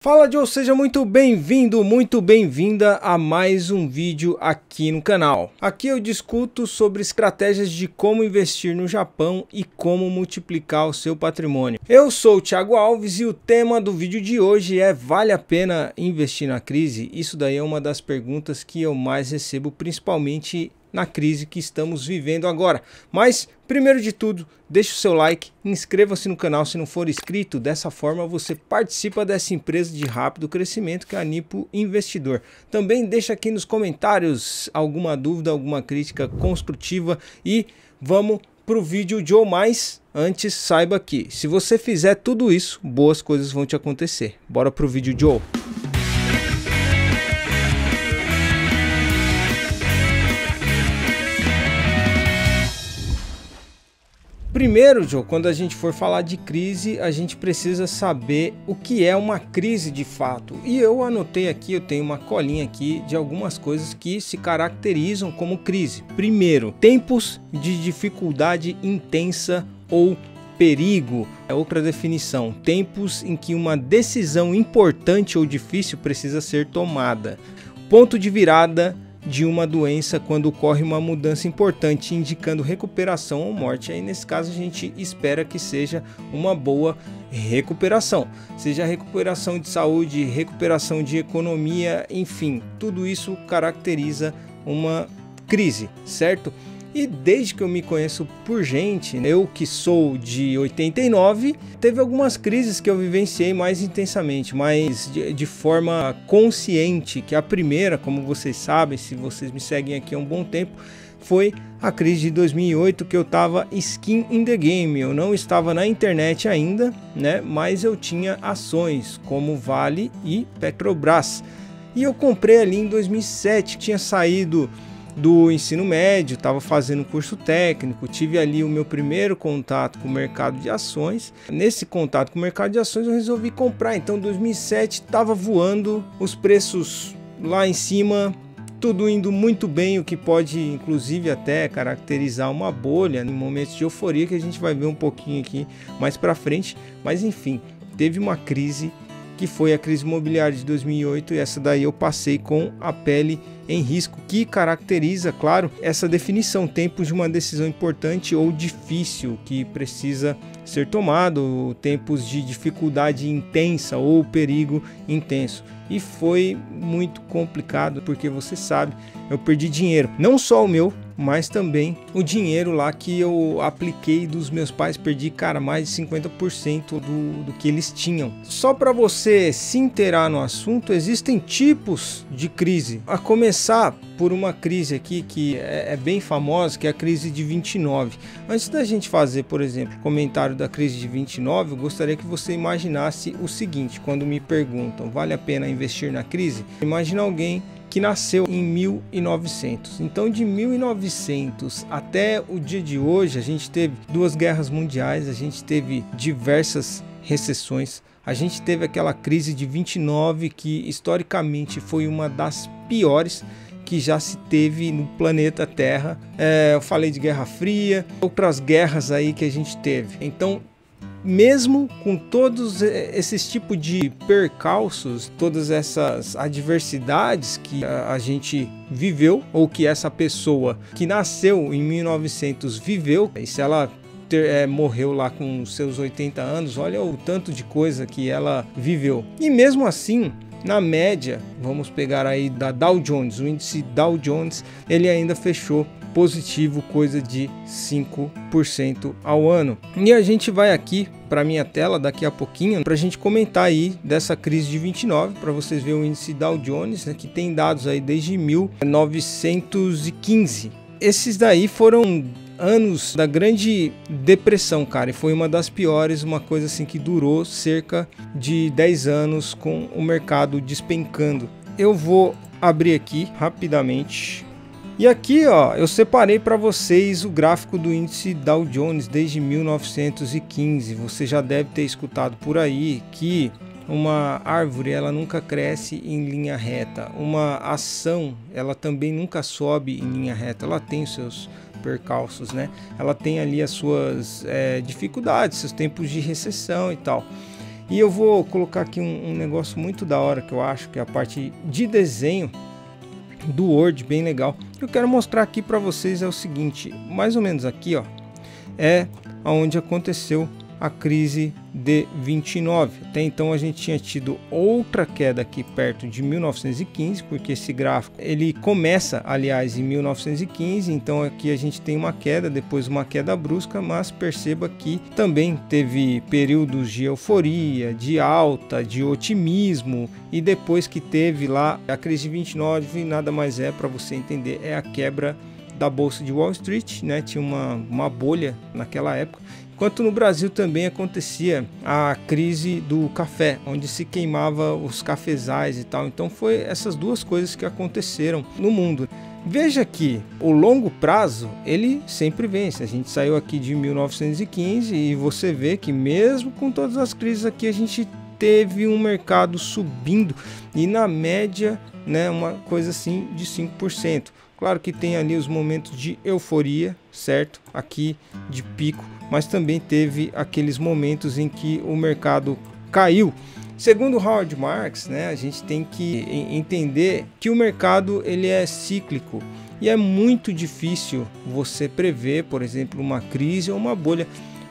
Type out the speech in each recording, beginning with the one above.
Fala Joe, seja muito bem-vindo, muito bem-vinda a mais um vídeo aqui no canal. Aqui eu discuto sobre estratégias de como investir no Japão e como multiplicar o seu patrimônio. Eu sou o Thiago Alves e o tema do vídeo de hoje é: vale a pena investir na crise? Isso daí é uma das perguntas que eu mais recebo, principalmente na crise que estamos vivendo agora. Mas, primeiro de tudo, deixe o seu like, inscreva-se no canal se não for inscrito. Dessa forma você participa dessa empresa de rápido crescimento que é a Nipo Investidor. Também deixa aqui nos comentários alguma dúvida, alguma crítica construtiva e vamos para o vídeo Joe. Mas antes, saiba que se você fizer tudo isso, boas coisas vão te acontecer. Bora para o vídeo Joe. Primeiro, Joe, quando a gente for falar de crise, a gente precisa saber o que é uma crise de fato. E eu anotei aqui, eu tenho uma colinha aqui de algumas coisas que se caracterizam como crise. Primeiro, tempos de dificuldade intensa ou perigo. É outra definição: tempos em que uma decisão importante ou difícil precisa ser tomada. Ponto de virada de uma doença, quando ocorre uma mudança importante indicando recuperação ou morte. Aí nesse caso a gente espera que seja uma boa recuperação, seja recuperação de saúde, recuperação de economia, enfim, tudo isso caracteriza uma crise, certo? E desde que eu me conheço por gente, eu que sou de 89, teve algumas crises que eu vivenciei mais intensamente, mas de forma consciente. Que a primeira, como vocês sabem, se vocês me seguem aqui há um bom tempo, foi a crise de 2008, que eu estava skin in the game. Eu não estava na internet ainda, né? Mas eu tinha ações como Vale e Petrobras. E eu comprei ali em 2007, tinha saído do ensino médio, estava fazendo curso técnico, tive ali o meu primeiro contato com o mercado de ações. Nesse contato com o mercado de ações eu resolvi comprar. Então 2007 estava voando, os preços lá em cima, tudo indo muito bem, o que pode inclusive até caracterizar uma bolha em momentos de euforia, que a gente vai ver um pouquinho aqui mais para frente. Mas enfim, teve uma crise que foi a crise imobiliária de 2008, e essa daí eu passei com a pele em risco, que caracteriza, claro, essa definição: tempos de uma decisão importante ou difícil que precisa ser tomado, tempos de dificuldade intensa ou perigo intenso. E foi muito complicado, porque você sabe, eu perdi dinheiro, não só o meu, mas também o dinheiro lá que eu apliquei dos meus pais. Perdi, cara, mais de 50% do que eles tinham. Só para você se inteirar no assunto, existem tipos de crise, a começar por uma crise aqui que é bem famosa, que é a crise de 29. Antes da gente fazer, por exemplo, comentário da crise de 29, eu gostaria que você imaginasse o seguinte: quando me perguntam, vale a pena investir na crise? Imagina alguém que nasceu em 1900. Então, de 1900 até o dia de hoje, a gente teve duas guerras mundiais, a gente teve diversas recessões, a gente teve aquela crise de 29, que historicamente foi uma das piores que já se teve no planeta Terra. Eu falei de Guerra Fria, outras guerras aí que a gente teve. Então, mesmo com todos esses tipos de percalços, todas essas adversidades que a gente viveu, ou que essa pessoa que nasceu em 1900 viveu, e se ela morreu lá com seus 80 anos, olha o tanto de coisa que ela viveu. E mesmo assim, na média, vamos pegar aí da Dow Jones, o índice Dow Jones, ele ainda fechou positivo, coisa de 5% ao ano. E a gente vai aqui para minha tela daqui a pouquinho para a gente comentar aí dessa crise de 29, para vocês verem o índice Dow Jones, né, que tem dados aí desde 1915. Esses daí foram anos da grande depressão, cara, e foi uma das piores, uma coisa assim que durou cerca de 10 anos com o mercado despencando. Eu vou abrir aqui rapidamente. E aqui, ó, eu separei para vocês o gráfico do índice Dow Jones desde 1915. Você já deve ter escutado por aí que uma árvore, ela nunca cresce em linha reta. Uma ação, ela também nunca sobe em linha reta. Ela tem os seus percalços, né? Ela tem ali as suas dificuldades, seus tempos de recessão e tal. E eu vou colocar aqui um negócio muito da hora que eu acho que é a parte de desenho do Word, bem legal. Eu quero mostrar aqui para vocês é o seguinte, mais ou menos aqui, ó, é onde aconteceu a crise de 29. Até então a gente tinha tido outra queda aqui perto de 1915, porque esse gráfico ele começa, aliás, em 1915. Então aqui a gente tem uma queda, depois uma queda brusca, mas perceba que também teve períodos de euforia, de alta, de otimismo, e depois que teve lá a crise de 29, nada mais é, para você entender, é a quebra da bolsa de Wall Street, né? Tinha uma bolha naquela época. Enquanto no Brasil também acontecia a crise do café, onde se queimava os cafezais e tal. Então foi essas duas coisas que aconteceram no mundo. Veja que o longo prazo ele sempre vence. A gente saiu aqui de 1915 e você vê que mesmo com todas as crises aqui a gente teve um mercado subindo e na média, né, uma coisa assim de 5%. Claro que tem ali os momentos de euforia, certo? Aqui de pico, mas também teve aqueles momentos em que o mercado caiu. Segundo Howard Marks, né, a gente tem que entender que o mercado ele é cíclico e é muito difícil você prever, por exemplo, uma crise ou uma bolha,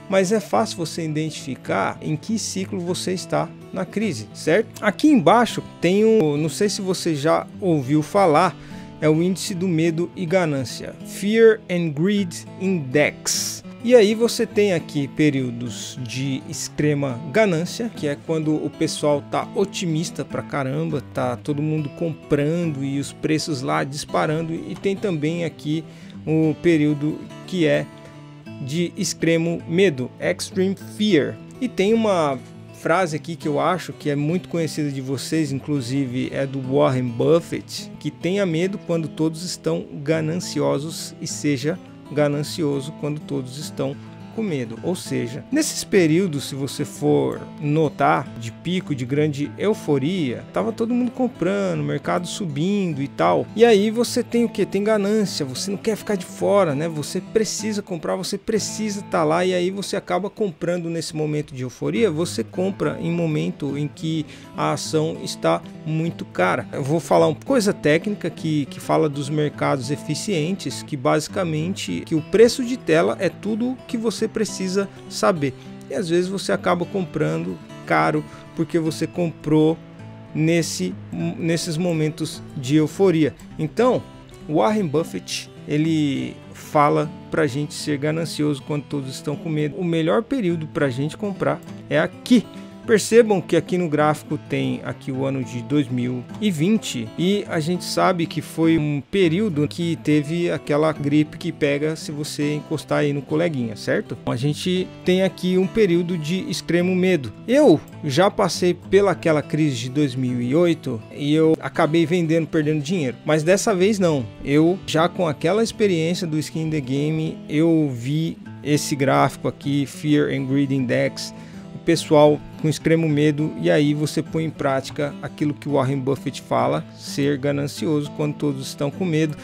mas é fácil você identificar em que ciclo você está na crise, certo? Aqui embaixo tem não sei se você já ouviu falar, é o índice do medo e ganância, Fear and Greed Index. E aí você tem aqui períodos de extrema ganância, que é quando o pessoal tá otimista pra caramba, tá todo mundo comprando e os preços lá disparando, e tem também aqui o período que é de extremo medo, Extreme Fear. E tem uma frase aqui que eu acho que é muito conhecida de vocês, inclusive é do Warren Buffett, que tenha medo quando todos estão gananciosos e seja ganancioso quando todos estão com medo. Ou seja, nesses períodos, se você for notar, de pico, de grande euforia, tava todo mundo comprando, o mercado subindo e tal. E aí você tem o que? Tem ganância, você não quer ficar de fora, né? Você precisa comprar, você precisa estar lá, e aí você acaba comprando nesse momento de euforia, você compra em momento em que a ação está muito cara. Eu vou falar uma coisa técnica que fala dos mercados eficientes, que basicamente que o preço de tela é tudo que você precisa saber, e às vezes você acaba comprando caro porque você comprou nesses momentos de euforia. Então Warren Buffett ele fala pra gente ser ganancioso quando todos estão com medo. O melhor período pra gente comprar é aqui. Percebam que aqui no gráfico tem aqui o ano de 2020 e a gente sabe que foi um período que teve aquela gripe que pega se você encostar aí no coleguinha, certo? A gente tem aqui um período de extremo medo. Eu já passei pelaquela crise de 2008 e eu acabei vendendo, perdendo dinheiro, mas dessa vez não. Eu já com aquela experiência do Skin in the Game, eu vi esse gráfico aqui, Fear and Greed Index, pessoal com extremo medo, e aí você põe em prática aquilo que o Warren Buffett fala, ser ganancioso quando todos estão com medo.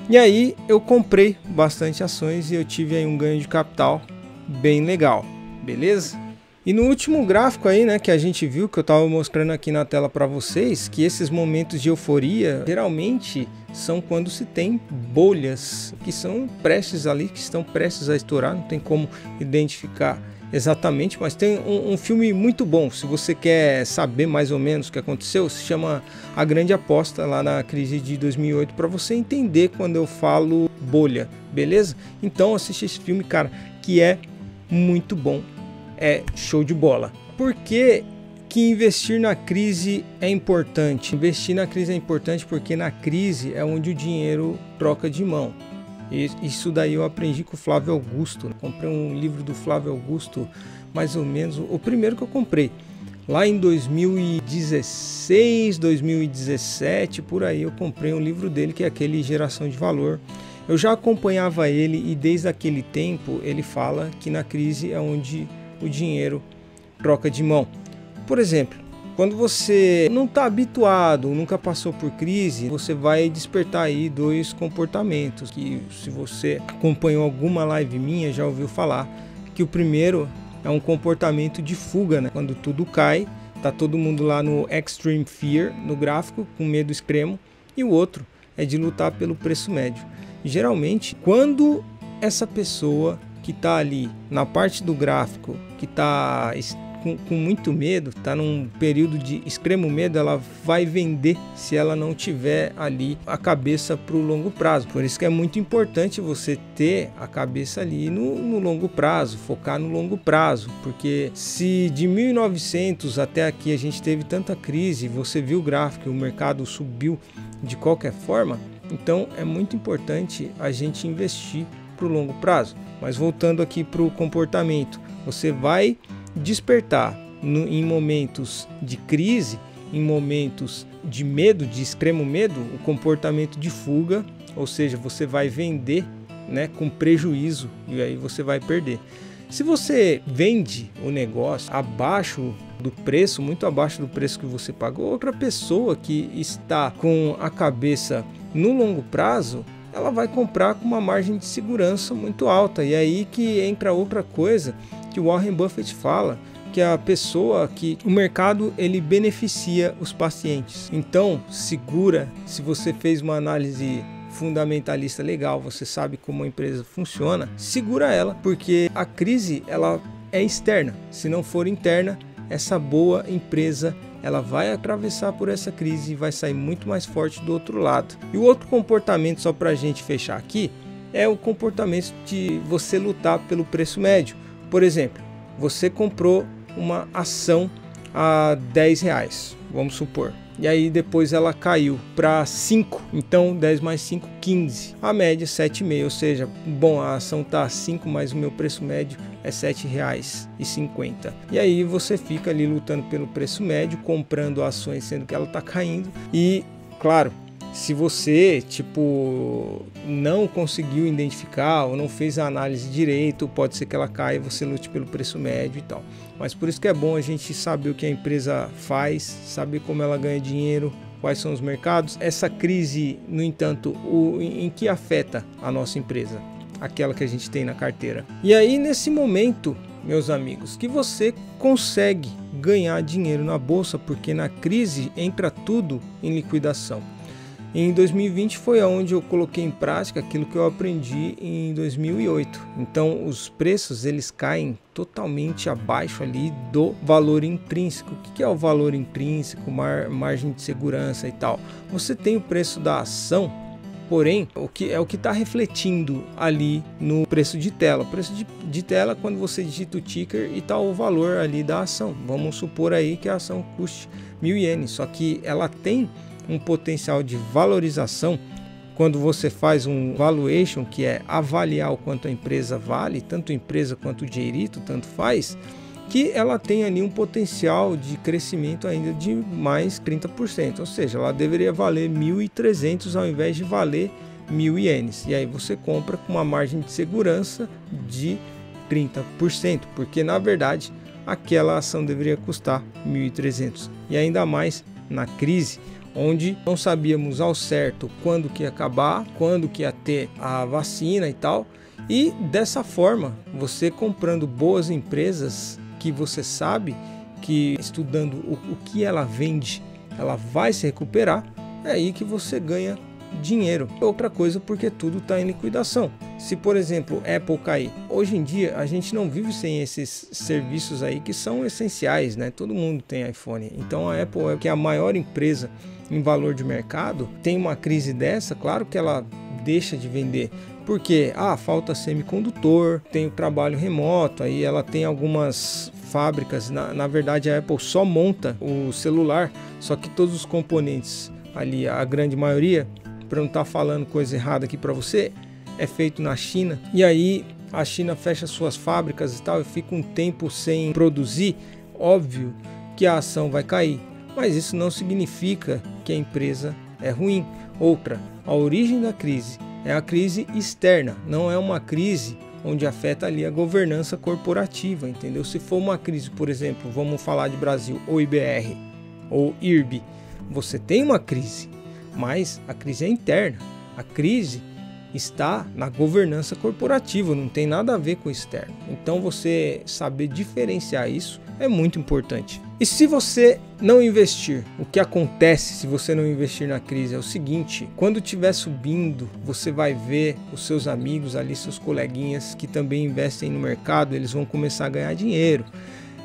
E aí eu comprei bastante ações e eu tive aí um ganho de capital bem legal, beleza? E no último gráfico aí, né, que a gente viu, que eu estava mostrando aqui na tela para vocês, que esses momentos de euforia geralmente são quando se tem bolhas que são prestes ali, que estão prestes a estourar, não tem como identificar exatamente, mas tem um filme muito bom, se você quer saber mais ou menos o que aconteceu, se chama A Grande Aposta, lá na crise de 2008, para você entender quando eu falo bolha, beleza? Então assiste esse filme, cara, que é muito bom, é show de bola. Por que investir na crise é importante? Investir na crise é importante porque na crise é onde o dinheiro troca de mão. Isso daí eu aprendi com o Flávio Augusto. Comprei um livro do Flávio Augusto, mais ou menos, o primeiro que eu comprei, lá em 2016, 2017, por aí eu comprei um livro dele, que é aquele Geração de Valor. Eu já acompanhava ele e desde aquele tempo ele fala que na crise é onde o dinheiro troca de mão. Por exemplo, quando você não está habituado, nunca passou por crise, você vai despertar aí dois comportamentos que, se você acompanhou alguma live minha, já ouviu falar, que o primeiro é um comportamento de fuga, né? Quando tudo cai, tá todo mundo lá no extreme fear, no gráfico, com medo extremo, e o outro é de lutar pelo preço médio. E, geralmente, quando essa pessoa que está ali na parte do gráfico, que está com muito medo, está num período de extremo medo, ela vai vender se ela não tiver ali a cabeça para o longo prazo. Por isso que é muito importante você ter a cabeça ali no longo prazo, focar no longo prazo, porque se de 1900 até aqui a gente teve tanta crise, você viu o gráfico, o mercado subiu de qualquer forma, então é muito importante a gente investir para o longo prazo. Mas voltando aqui para o comportamento, você vai despertar em momentos de crise, em momentos de medo, de extremo medo, o comportamento de fuga, ou seja, você vai vender, né, com prejuízo e aí você vai perder. Se você vende o negócio abaixo do preço, muito abaixo do preço que você pagou, outra pessoa que está com a cabeça no longo prazo, ela vai comprar com uma margem de segurança muito alta. E aí que entra outra coisa que o Warren Buffett fala, que é a pessoa que o mercado ele beneficia os pacientes. Então, segura, se você fez uma análise fundamentalista legal, você sabe como a empresa funciona, segura ela, porque a crise ela é externa. Se não for interna, essa boa empresa ela vai atravessar por essa crise e vai sair muito mais forte do outro lado. E o outro comportamento, só para a gente fechar aqui, é o comportamento de você lutar pelo preço médio. Por exemplo, você comprou uma ação a R$10, vamos supor, e aí depois ela caiu para 5, então 10 mais 5, 15, a média 7,5, ou seja, bom, a ação está a 5, mas o meu preço médio é R$7,50, e aí você fica ali lutando pelo preço médio, comprando ações sendo que ela está caindo, e claro, se você não conseguiu identificar ou não fez a análise direito, pode ser que ela caia e você lute pelo preço médio e tal. Mas por isso que é bom a gente saber o que a empresa faz, saber como ela ganha dinheiro, quais são os mercados. Essa crise, no entanto, em que afeta a nossa empresa, aquela que a gente tem na carteira. E aí nesse momento, meus amigos, que você consegue ganhar dinheiro na bolsa, porque na crise entra tudo em liquidação. Em 2020 foi onde eu coloquei em prática aquilo que eu aprendi em 2008. Então os preços eles caem totalmente abaixo ali do valor intrínseco. O que é o valor intrínseco, margem de segurança e tal? Você tem o preço da ação, porém o que está refletindo ali no preço de tela. O preço de tela é quando você digita o ticker e está o valor ali da ação. Vamos supor aí que a ação custe 1.000 ienes, só que ela tem um potencial de valorização quando você faz um valuation, que é avaliar o quanto a empresa vale, tanto a empresa quanto o dinheirito, tanto faz, que ela tem ali um potencial de crescimento ainda de mais 30%, ou seja, ela deveria valer 1.300 ao invés de valer 1.000 ienes, e aí você compra com uma margem de segurança de 30%, porque na verdade aquela ação deveria custar 1.300, e ainda mais na crise, onde não sabíamos ao certo quando que ia acabar, quando que ia ter a vacina e tal. E dessa forma, você comprando boas empresas que você sabe que estudando o que ela vende, ela vai se recuperar, é aí que você ganha dinheiro. Outra coisa, porque tudo está em liquidação. Se, por exemplo, Apple cair, hoje em dia a gente não vive sem esses serviços aí que são essenciais, né? Todo mundo tem iPhone. Então a Apple, que é a maior empresa em valor de mercado, tem uma crise dessa, claro que ela deixa de vender, porque falta semicondutor, tem o trabalho remoto, aí ela tem algumas fábricas, na verdade a Apple só monta o celular, só que todos os componentes ali, a grande maioria, para não estar falando coisa errada aqui para você, é feito na China, e aí a China fecha suas fábricas e tal, e fica um tempo sem produzir, óbvio que a ação vai cair, mas isso não significa que a empresa é ruim. Outra, a origem da crise é a crise externa, não é uma crise onde afeta ali a governança corporativa, entendeu? Se for uma crise, por exemplo, vamos falar de Brasil, ou IBR, ou IRB, você tem uma crise, mas a crise é interna. A crise está na governança corporativa, não tem nada a ver com o externo. Então você saber diferenciar isso é muito importante. E se você não investir, o que acontece se você não investir na crise é o seguinte: quando estiver subindo, você vai ver os seus amigos ali, seus coleguinhas que também investem no mercado, eles vão começar a ganhar dinheiro.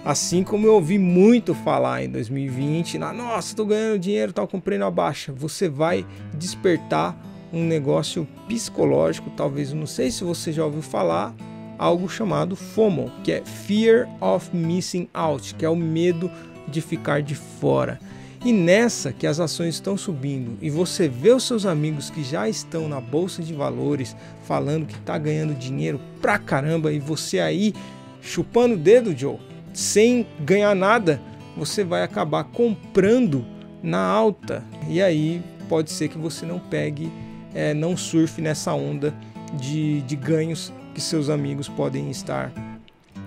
Assim como eu ouvi muito falar em 2020, nossa, estou ganhando dinheiro, comprei na baixa. Você vai despertar um negócio psicológico, talvez, não sei se você já ouviu falar, algo chamado FOMO, que é Fear of Missing Out, que é o medo de ficar de fora. E nessa que as ações estão subindo e você vê os seus amigos que já estão na bolsa de valores falando que está ganhando dinheiro pra caramba e você aí chupando o dedo, Joe, sem ganhar nada, você vai acabar comprando na alta. E aí pode ser que você não pegue, não surfe nessa onda de ganhos que seus amigos podem estar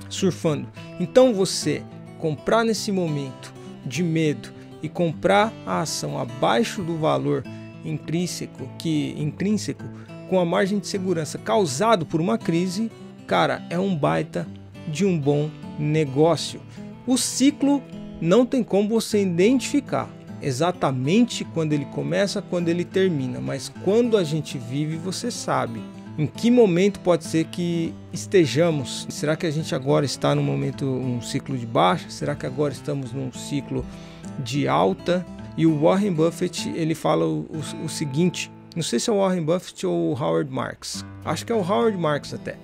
surfando. Então você comprar nesse momento de medo e comprar a ação abaixo do valor intrínseco com a margem de segurança causado por uma crise, cara, é um baita de um bom negócio. O ciclo não tem como você identificar exatamente quando ele começa, quando ele termina, mas quando a gente vive, você sabe em que momento pode ser que estejamos. Será que a gente agora está num momento, um ciclo de baixa? Será que agora estamos num ciclo de alta? E o Warren Buffett, ele fala o seguinte, não sei se é o Warren Buffett ou o Howard Marks, acho que é o Howard Marks até.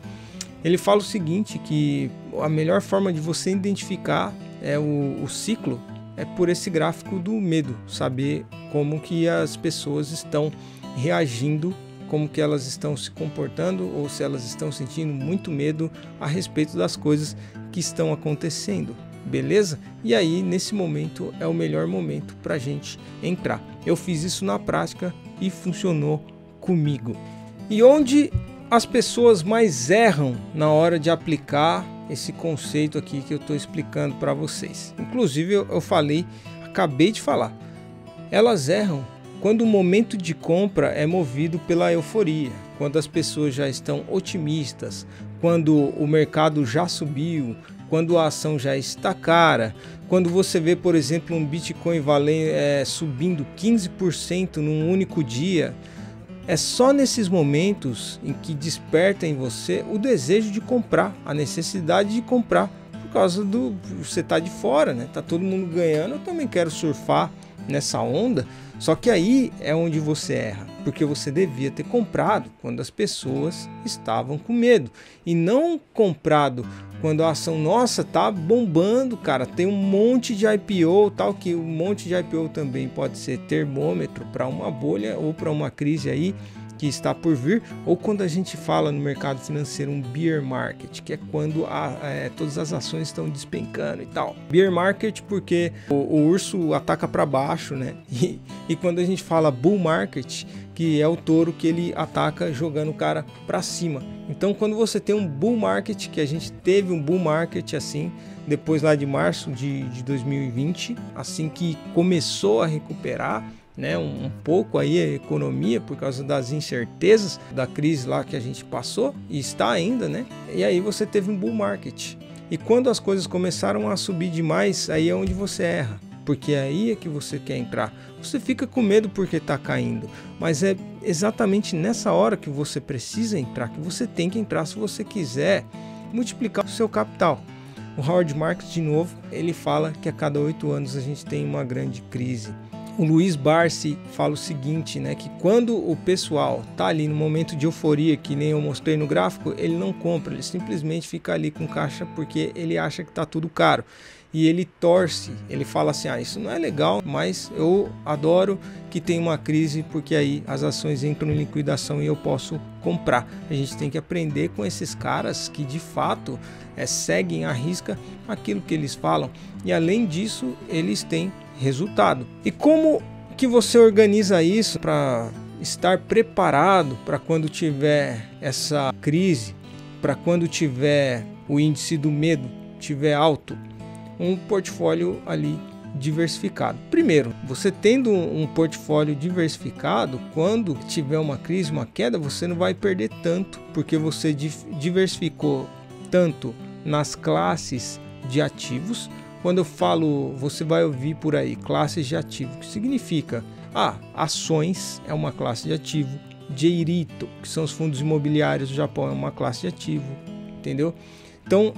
Ele fala o seguinte, que a melhor forma de você identificar o ciclo é por esse gráfico do medo, saber como que as pessoas estão reagindo, como que elas estão se comportando ou se elas estão sentindo muito medo a respeito das coisas que estão acontecendo, beleza? E aí nesse momento é o melhor momento para a gente entrar. Eu fiz isso na prática e funcionou comigo. E onde as pessoas mais erram na hora de aplicar esse conceito aqui que eu estou explicando para vocês? Inclusive eu acabei de falar, elas erram quando o momento de compra é movido pela euforia, quando as pessoas já estão otimistas, quando o mercado já subiu, quando a ação já está cara, quando você vê, por exemplo, um Bitcoin subindo 15% num único dia. É só nesses momentos em que desperta em você o desejo de comprar, a necessidade de comprar, por causa do você tá de fora, né? Tá todo mundo ganhando, eu também quero surfar nessa onda. Só que aí é onde você erra, porque você devia ter comprado quando as pessoas estavam com medo e não comprado quando a ação, nossa, tá bombando, cara, tem um monte de IPO, tal, que um monte de IPO também pode ser termômetro para uma bolha ou para uma crise aí que está por vir, ou quando a gente fala no mercado financeiro um bear market, que é quando todas as ações estão despencando e tal. Bear market porque o urso ataca para baixo, né? E quando a gente fala bull market, que é o touro que ele ataca jogando o cara para cima. Então quando você tem um bull market, que a gente teve um bull market assim, depois lá de março de 2020, assim que começou a recuperar, né, um pouco aí a economia por causa das incertezas da crise lá que a gente passou e está ainda, né? E aí você teve um bull market. E quando as coisas começaram a subir demais, aí é onde você erra, porque aí é que você quer entrar. Você fica com medo porque está caindo, mas é exatamente nessa hora que você precisa entrar, que você tem que entrar se você quiser multiplicar o seu capital. O Howard Marks, de novo, ele fala que a cada 8 anos a gente tem uma grande crise. O Luiz Barsi fala o seguinte, né, que quando o pessoal tá ali no momento de euforia, que nem eu mostrei no gráfico, ele não compra, ele simplesmente fica ali com caixa porque ele acha que tá tudo caro. E ele torce, ele fala assim, isso não é legal, mas eu adoro que tem uma crise porque aí as ações entram em liquidação e eu posso comprar. A gente tem que aprender com esses caras que de fato seguem à risca aquilo que eles falam. E além disso, eles têm resultado. E como que você organiza isso para estar preparado para quando tiver essa crise, para quando tiver o índice do medo tiver alto? Um portfólio ali diversificado. Primeiro, você tendo um portfólio diversificado, quando tiver uma crise, uma queda, você não vai perder tanto, porque você diversificou tanto nas classes de ativos. Quando eu falo, você vai ouvir por aí, classes de ativo, que significa, ações é uma classe de ativo, J-REITO, que são os fundos imobiliários do Japão, é uma classe de ativo, entendeu? Então,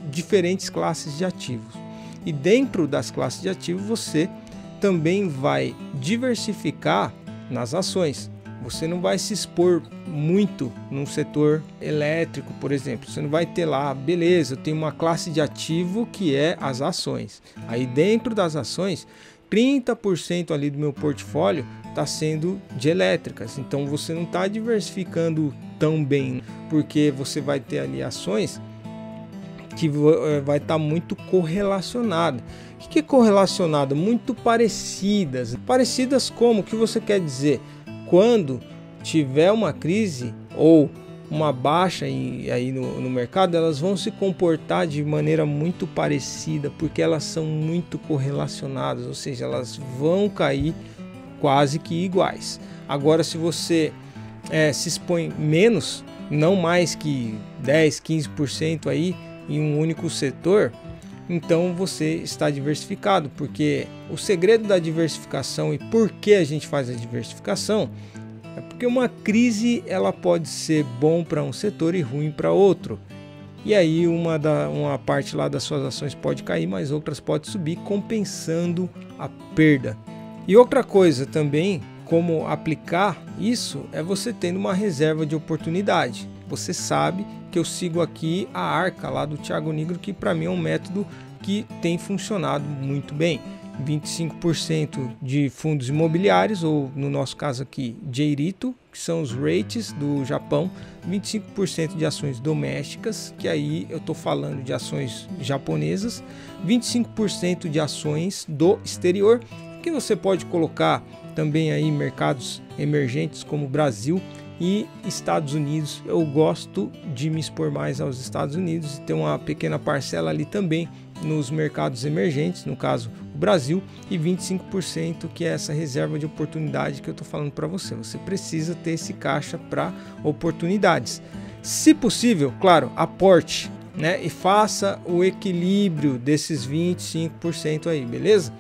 diferentes classes de ativos. E dentro das classes de ativos, você também vai diversificar nas ações. Você não vai se expor muito num setor elétrico, por exemplo. Você não vai ter lá, beleza, eu tenho uma classe de ativo que é as ações. Aí dentro das ações, 30% ali do meu portfólio está sendo de elétricas. Então você não está diversificando tão bem, porque você vai ter ali ações que vai estar muito correlacionada. O que é correlacionada? Muito parecidas. Parecidas como? O que você quer dizer? Quando tiver uma crise ou uma baixa aí no mercado, elas vão se comportar de maneira muito parecida, porque elas são muito correlacionadas, ou seja, elas vão cair quase que iguais. Agora, se você se expõe menos, não mais que 10, 15% aí, em um único setor, então você está diversificado, porque o segredo da diversificação e por que a gente faz a diversificação é porque uma crise ela pode ser bom para um setor e ruim para outro, e aí uma parte lá das suas ações pode cair, mas outras pode subir, compensando a perda. E outra coisa também, como aplicar isso, é você tendo uma reserva de oportunidade. Você sabe que eu sigo aqui a ARCA lá do Thiago Nigro, que para mim é um método que tem funcionado muito bem. 25% de fundos imobiliários, ou no nosso caso aqui, J-REITO, que são os REITs do Japão, 25% de ações domésticas, que aí eu estou falando de ações japonesas, 25% de ações do exterior, que você pode colocar também aí mercados emergentes como Brasil e Estados Unidos. Eu gosto de me expor mais aos Estados Unidos e ter uma pequena parcela ali também nos mercados emergentes, no caso o Brasil, e 25% que é essa reserva de oportunidade que eu estou falando para você. Você precisa ter esse caixa para oportunidades. Se possível, claro, aporte, né? E faça o equilíbrio desses 25% aí, beleza?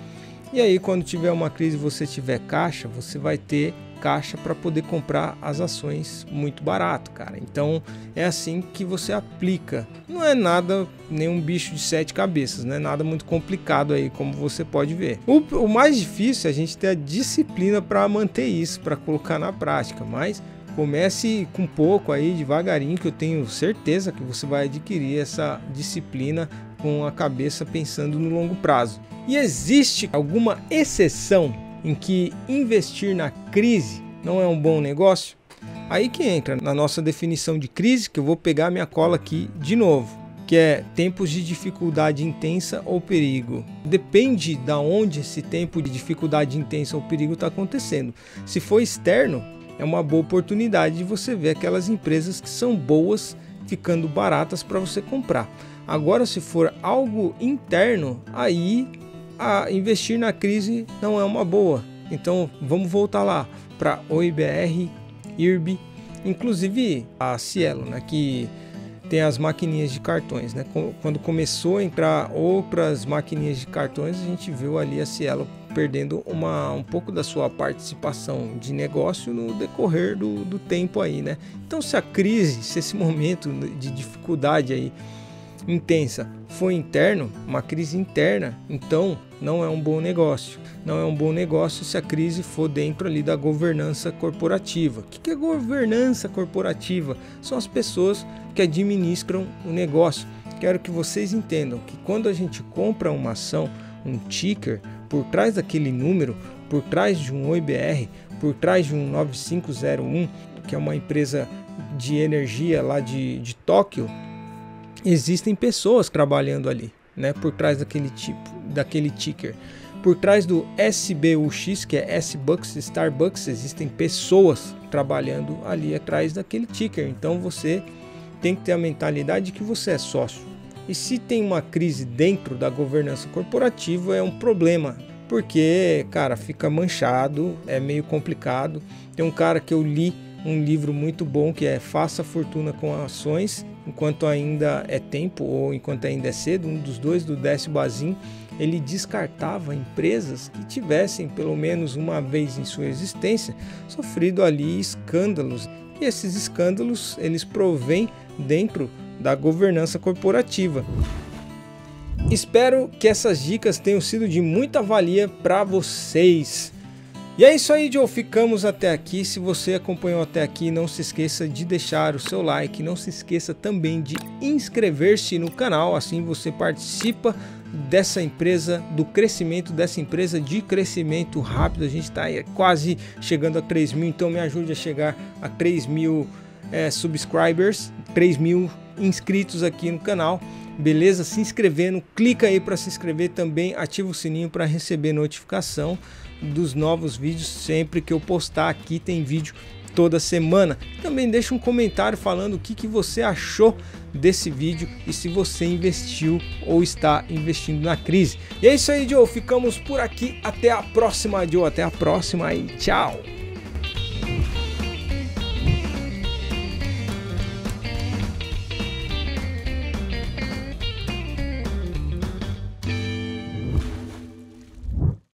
E aí, quando tiver uma crise e você tiver caixa, você vai ter caixa para poder comprar as ações muito barato, cara. Então é assim que você aplica. Não é nada, nenhum bicho de 7 cabeças, não é nada muito complicado aí, como você pode ver. O mais difícil é a gente ter a disciplina para manter isso, para colocar na prática, mas comece com pouco aí, devagarinho, que eu tenho certeza que você vai adquirir essa disciplina com a cabeça pensando no longo prazo. E existe alguma exceção em que investir na crise não é um bom negócio? Aí que entra na nossa definição de crise, que eu vou pegar minha cola aqui de novo, que é tempos de dificuldade intensa ou perigo. Depende de onde esse tempo de dificuldade intensa ou perigo está acontecendo. Se for externo, é uma boa oportunidade de você ver aquelas empresas que são boas ficando baratas para você comprar. Agora, se for algo interno, aí investir na crise não é uma boa. Então vamos voltar lá para OIBR, IRB, inclusive a Cielo, né, que tem as maquininhas de cartões, né? Quando começou a entrar outras maquininhas de cartões, a gente viu ali a Cielo perdendo um pouco da sua participação de negócio no decorrer do tempo aí, né? Então, se a crise, se esse momento de dificuldade aí intensa for interno, uma crise interna, então não é um bom negócio. Não é um bom negócio se a crise for dentro ali da governança corporativa. O que é governança corporativa? São as pessoas que administram o negócio. Quero que vocês entendam que quando a gente compra uma ação, um ticker, por trás daquele número, por trás de um OIBR, por trás de um 9501, que é uma empresa de energia lá de Tóquio, existem pessoas trabalhando ali, né, por trás daquele ticker. Por trás do SBUX, que é S-Bucks, Starbucks, existem pessoas trabalhando ali atrás daquele ticker. Então você tem que ter a mentalidade de que você é sócio. E se tem uma crise dentro da governança corporativa, é um problema, porque, cara, fica manchado, é meio complicado. Tem um cara que eu li um livro muito bom que é Faça Fortuna com Ações, enquanto ainda é tempo ou enquanto ainda é cedo, um dos dois, do Décio Bazin. Ele descartava empresas que tivessem, pelo menos uma vez em sua existência, sofrido ali escândalos. E esses escândalos, eles provêm dentro da governança corporativa. Espero que essas dicas tenham sido de muita valia para vocês. E é isso aí, Joe. Ficamos até aqui. Se você acompanhou até aqui, não se esqueça de deixar o seu like. Não se esqueça também de inscrever-se no canal. Assim você participa dessa empresa, do crescimento dessa empresa de crescimento rápido. A gente está quase chegando a 3 mil, então me ajude a chegar a 3 mil subscribers, 3 mil inscritos aqui no canal. Beleza? Se inscrevendo, clica aí para se inscrever também, ativa o sininho para receber notificação dos novos vídeos. Sempre que eu postar aqui tem vídeo toda semana. Também deixa um comentário falando o que você achou desse vídeo e se você investiu ou está investindo na crise. E é isso aí, Joe. Ficamos por aqui. Até a próxima, Joe. Até a próxima e tchau.